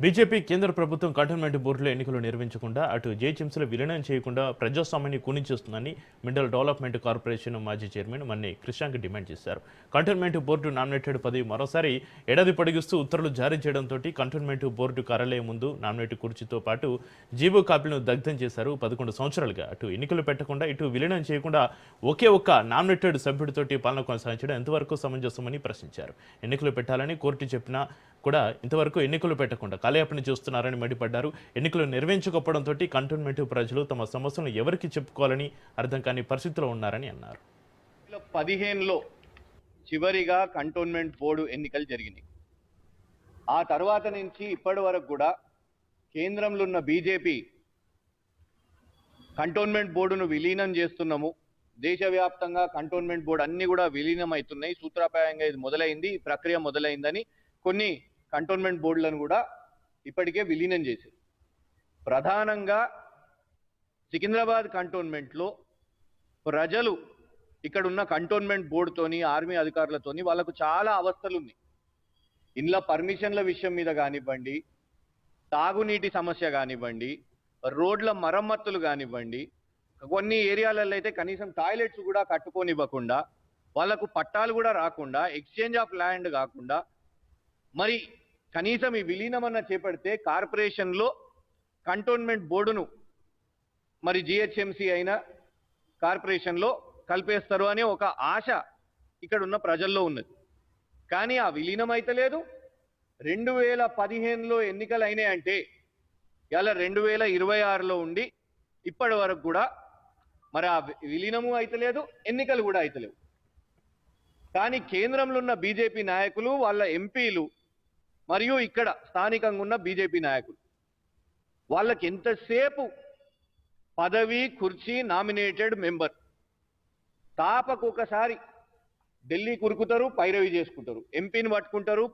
BJP కేంద్ర ప్రభుత్వం cantonment బోర్డులో ఎన్నికలు నిర్వహించకుండా అటు జీహెచ్ఎంసీలో విలీనం చేయకుండా ప్రజాస్వామ్యాన్ని కూనిచేస్తుందని మినరల్ డెవలప్మెంట్ కార్పొరేషన్ మాజీ చైర్మన్ మన్ని కృష్ణాంక్ డిమాండ్ చేశారు. కంటోన్మెంట్ బోర్డు నామినేటెడ్ పదవి మరోసారి ఏడాది పొడిగిస్తూ ఉత్తర్వులు జారీ చేయడంతో కంటోన్మెంట్ బోర్డు కార్యాలయం ముందు నామినేట్ కుర్చీతో పాటు జీవో కాపీలను దగ్ధం చేశారు. 11 సంవత్సరాలుగా అటు ఎన్నికలు పెట్టకుండా ఇటు విలీనం చేయకుండా ఒకే ఒక్క నామినేటెడ్ సభ్యుడితోటి పాలన కొనసాగించడం ఎంతవరకు సమంజసమని ప్రశ్నించారు. ఎన్నికలు పెట్టాలని కోర్టు చెప్పినా కూడా ఇంతవరకు ఎన్నికలు పెట్టకుండా కాలయాపన చేస్తున్నారని మండిపడ్డారు. ఎన్నికలు నిర్వహించకపోవడంతో కంటోన్మెంట్ ప్రజలు తమ సమస్యలను ఎవరికి చెప్పుకోవాలని అర్థం కాని పరిస్థితిలో ఉన్నారని అన్నారు. 2015లో చివరిగా కంటోన్మెంట్ బోర్డు ఎన్నికలు జరిగినాయి. ఆ తర్వాత నుంచి ఇప్పటి వరకు కూడా కేంద్రంలో ఉన్న బీజేపీ కంటోన్మెంట్ బోర్డును విలీనం చేస్తున్నాము, దేశవ్యాప్తంగా కంటోన్మెంట్ బోర్డు అన్ని కూడా విలీనం అవుతున్నాయి, సూత్రప్రాయంగా ఇది మొదలైంది, ఈ ప్రక్రియ మొదలైందని కొన్ని కంటోన్మెంట్ బోర్డులను కూడా ఇప్పటికే విలీనం చేశారు. ప్రధానంగా సికింద్రాబాద్ కంటోన్మెంట్లో ప్రజలు ఇక్కడ ఉన్న కంటోన్మెంట్ బోర్డుతోని ఆర్మీ అధికారులతోని వాళ్ళకు చాలా అవస్థలు ఉన్నాయి. ఇండ్ల పర్మిషన్ల విషయం మీద కానివ్వండి, తాగునీటి సమస్య కానివ్వండి, రోడ్ల మరమ్మతులు కానివ్వండి, కొన్ని ఏరియాలలో అయితే కనీసం టాయిలెట్స్ కూడా కట్టుకోనివ్వకుండా, వాళ్ళకు పట్టాలు కూడా రాకుండా, ఎక్స్చేంజ్ ఆఫ్ ల్యాండ్ కాకుండా, మరి కనీసం ఈ విలీనమన్న చేపడితే కార్పొరేషన్లో కంటోన్మెంట్ బోర్డును మరి జిహెచ్ఎంసీ అయినా కార్పొరేషన్లో కలిపేస్తారు అనే ఒక ఆశ ఇక్కడ ఉన్న ప్రజల్లో ఉన్నది. కానీ ఆ విలీనం అయితే లేదు. 2015లో ఎన్నికలు అయినాయంటే ఇలా 2026లో ఉండి ఇప్పటి వరకు కూడా మరి ఆ విలీనము అయితే లేదు, ఎన్నికలు కూడా అయితే లేవు. కానీ కేంద్రంలో ఉన్న బీజేపీ నాయకులు, వాళ్ళ ఎంపీలు మరియు ఇక్కడ స్థానికంగా ఉన్న బీజేపీ నాయకులు వాళ్ళకి ఎంతసేపు పదవి, కుర్చీ, నామినేటెడ్ మెంబర్ తాపకు ఒకసారి ఢిల్లీ కురుకుతారు, పైరవి చేసుకుంటారు, ఎంపీని పట్టుకుంటారు.